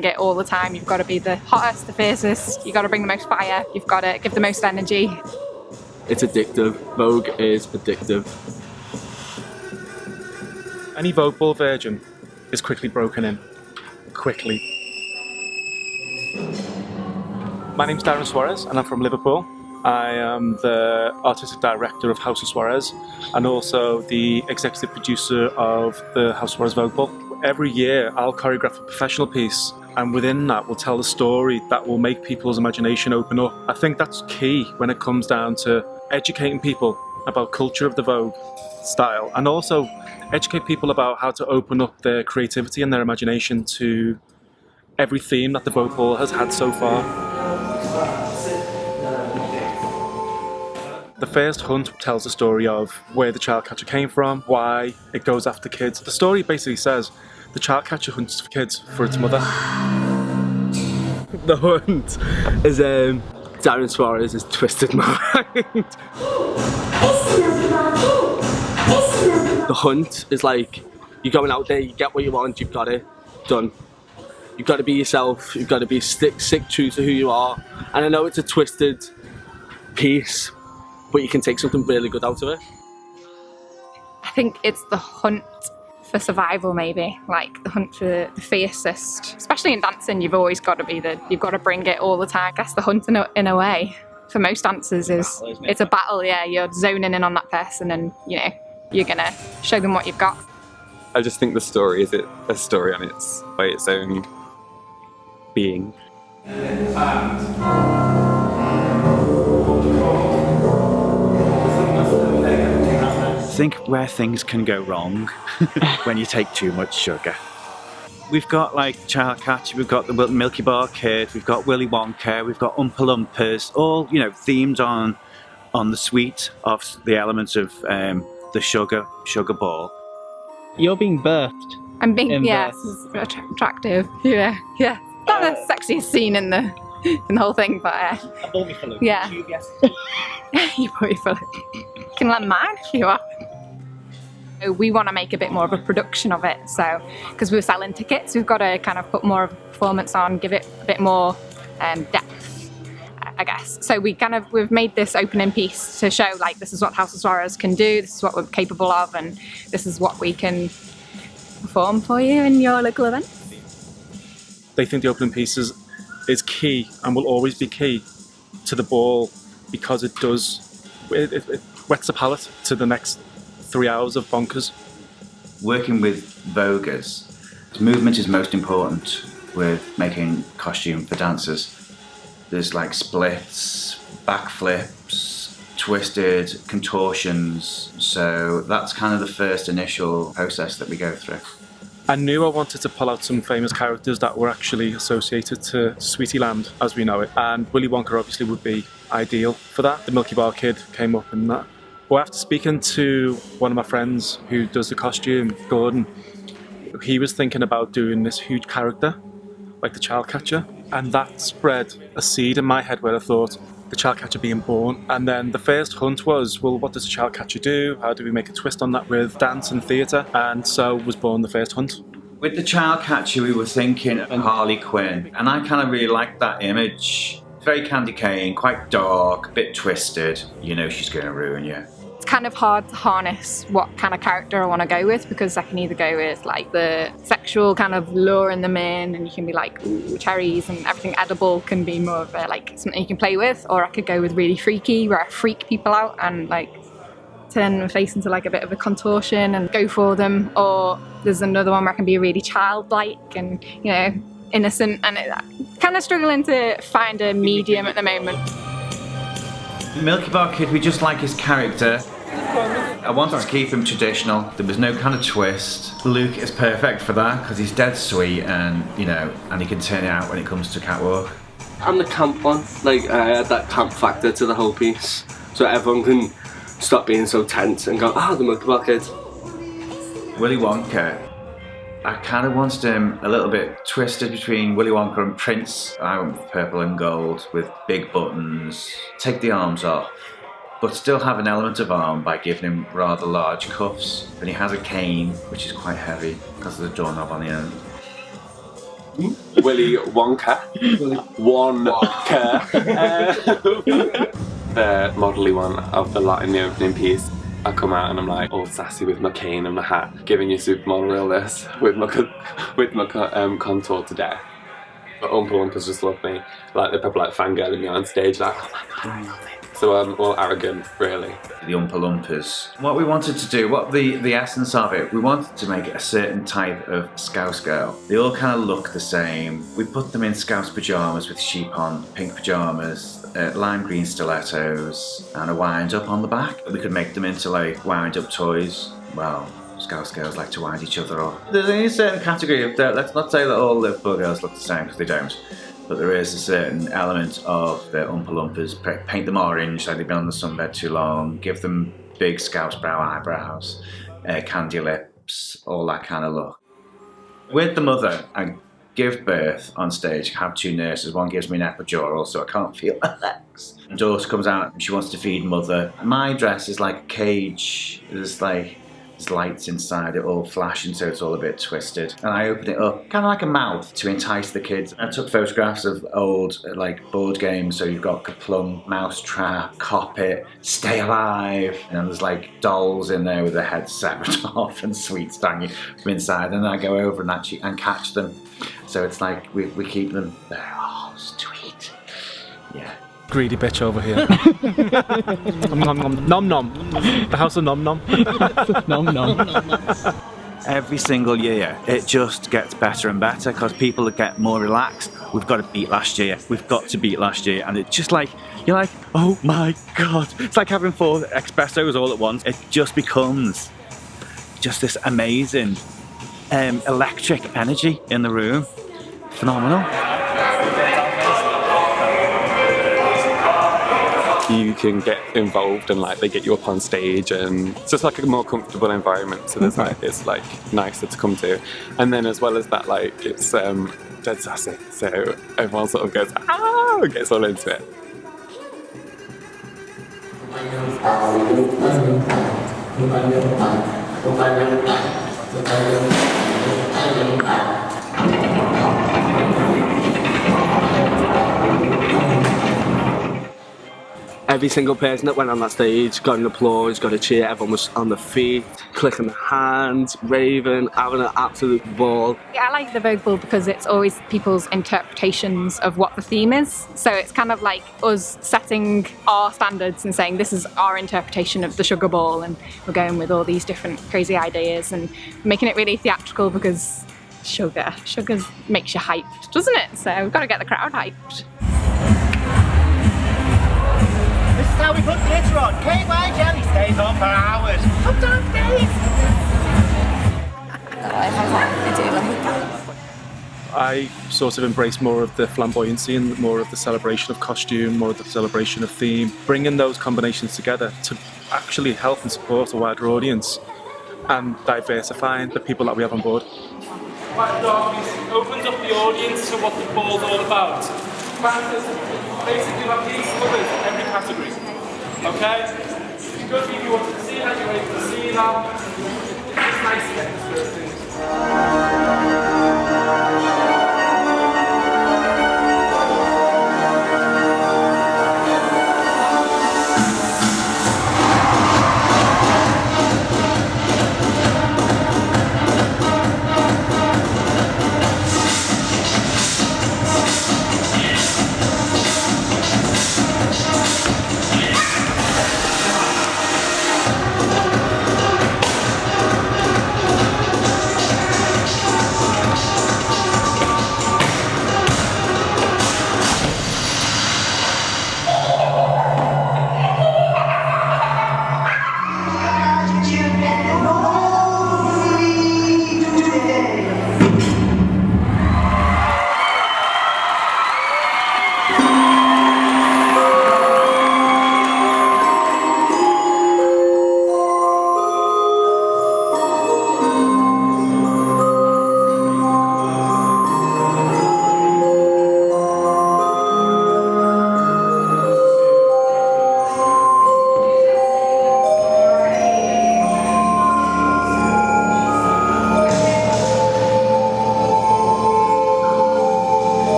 bring it all the time. You've got to be the hottest, the fiercest. You've got to bring the most fire. You've got to give the most energy. It's addictive. Vogue is addictive. Any Vogue ball virgin is quickly broken in. Quickly. My name's Darren Suarez and I'm from Liverpool. I am the artistic director of House of Suarez and also the executive producer of the House of Suarez Vogue Ball. Every year I'll choreograph a professional piece, and within that we'll tell a story that will make people's imagination open up. I think that's key when it comes down to educating people about culture of the Vogue style, and also educate people about how to open up their creativity and their imagination to every theme that the Vogue Ball has had so far. The first hunt tells the story of where the child catcher came from, why it goes after kids. The story basically says the child catcher hunts for kids for its mother. The hunt is Darren Suarez's twisted mind. The hunt is like, you're going out there, you get what you want, you've got it, done. You've got to be yourself, you've got to be stick true to who you are. And I know it's a twisted piece, but you can take something really good out of it. I think it's the hunt for survival, maybe, like the hunt for the fiercest. Especially in dancing, you've always got to you've got to bring it all the time. I guess the hunt in a way, for most dancers, it's a battle, yeah. You're zoning in on that person and, you know, you're going to show them what you've got. I just think the story is a story on by its own being. Think where things can go wrong when you take too much sugar. We've got like Child Catcher, we've got the Milky Bar Kid, we've got Willy Wonka, we've got Oompa Loompas, all, you know, themed on the sweet of the elements of the sugar ball. You're being birthed. I'm being, yeah, attractive. Yeah. Not the sexiest scene in the whole thing, but I bought me for Luke. Yeah. You guess. You bought me for Luke. You can lend mine if you want. We want to make a bit more of a production of it, so because we're selling tickets, we've got to kind of put more of a performance on, give it a bit more depth, I guess. So we've made this opening piece to show, like, this is what House of Suarez can do, this is what we're capable of, and this is what we can perform for you in your local event. They think the opening piece is key and will always be key to the ball because it wets the palate to the next 3 hours of bonkers. Working with voguers, movement is most important with making costume for dancers. There's like splits, backflips, twisted, contortions, so that's kind of the first initial process that we go through. I knew I wanted to pull out some famous characters that were actually associated to Sweetie-Land as we know it, and Willy Wonka obviously would be ideal for that. The Milky Bar Kid came up in that. But after speaking to one of my friends who does the costume, Gordon, he was thinking about doing this huge character, like the child catcher, and that spread a seed in my head where I thought, the child catcher being born. And then the first hunt was, well, what does a child catcher do? How do we make a twist on that with dance and theatre? And so was born the first hunt. With the child catcher, we were thinking of Harley Quinn, and I kind of really liked that image. It's very candy cane, quite dark, a bit twisted. You know she's going to ruin you. It's kind of hard to harness what kind of character I want to go with, because I can either go with like the sexual kind of luring them in, and you can be like, ooh, cherries and everything edible can be more of a, like something you can play with, or I could go with really freaky where I freak people out and like turn my face into like a bit of a contortion and go for them, or there's another one where I can be really childlike and, you know, innocent, and kind of struggling to find a medium at the moment. The Milky Bar Kid, we just like his character. I wanted to keep him traditional. There was no kind of twist. Luke is perfect for that because he's dead sweet and, you know, and he can turn it out when it comes to catwalk. I'm the camp one. Like, I had that camp factor to the whole piece, so everyone can stop being so tense and go, the Milky Bar Kid. Willy Wonka, I kind of wanted him a little bit twisted between Willy Wonka and Prince. I went with purple and gold with big buttons. Take the arms off, but still have an element of arm by giving him rather large cuffs. And he has a cane, which is quite heavy because of the doorknob on the end. Willy Wonka. Wonka. The modelly one of the lot in the opening piece. I come out and I'm like all sassy with my cane and my hat, giving you supermodel realness with my contour to death. But Oompa Loompas just love me. Like they're probably like fangirling me on stage, like, oh my god. So I'm all arrogant, really. The Oompa Loompas. What we wanted to do, what the essence of it, we wanted to make it a certain type of Scouse girl. They all kind of look the same. We put them in Scouse pyjamas with sheep on, pink pyjamas, lime green stilettos, and a wind up on the back. We could make them into like wind up toys. Well, Scouse girls like to wind each other up. There's only a certain category of that. Let's not say that all Liverpool girls look the same, because they don't. But there is a certain element of the Oompa Loompas. Paint them orange, like they've been on the sunbed too long. Give them big Scouse brow eyebrows, candy lips, all that kind of look. With the mother, I give birth on stage. I have two nurses. One gives me an epidural, so I can't feel my legs. And daughter comes out and she wants to feed mother. My dress is like a cage. There's lights inside it all flashing, so it's all a bit twisted. And I open it up, kind of like a mouth, to entice the kids. I took photographs of old like board games, so you've got Kaplum, Mousetrap, Cop It, Stay Alive, and there's like dolls in there with their heads severed off and sweets hanging from inside. And I go over and actually catch them. So it's like we keep them there. Oh, sweet. Yeah. Greedy bitch over here. Nom nom nom nom. The House of Nom Nom. Nom nom. Every single year, it just gets better and better because people get more relaxed. We've got to beat last year. We've got to beat last year. And it's just like, you're like, oh my God. It's like having 4 espressos all at once. It just becomes just this amazing electric energy in the room. Phenomenal. You can get involved and like they get you up on stage, and it's just like a more comfortable environment. So there's like it's like nicer to come to, and then as well as that, like it's dead sassy. So everyone sort of goes ah, gets all into it. Every single person that went on that stage got an applause, got a cheer, everyone was on their feet, clicking their hands, raving, having an absolute ball. Yeah, I like the Vogue Ball because it's always people's interpretations of what the theme is. So it's kind of like us setting our standards and saying this is our interpretation of the Sugar Ball, and we're going with all these different crazy ideas and making it really theatrical because sugar makes you hyped, doesn't it? So we've got to get the crowd hyped. This is how we put glitter on. KY jelly stays on for hours. Sometimes days. I sort of embrace more of the flamboyancy and more of the celebration of costume, more of the celebration of theme, bringing those combinations together to actually help and support a wider audience and diversifying the people that we have on board. White Darkness opens up the audience to what the ball's all about. Basically, like these colours in every category. Okay? It's good if you want to see that, you're able to see that. It's nice to get this sort of things.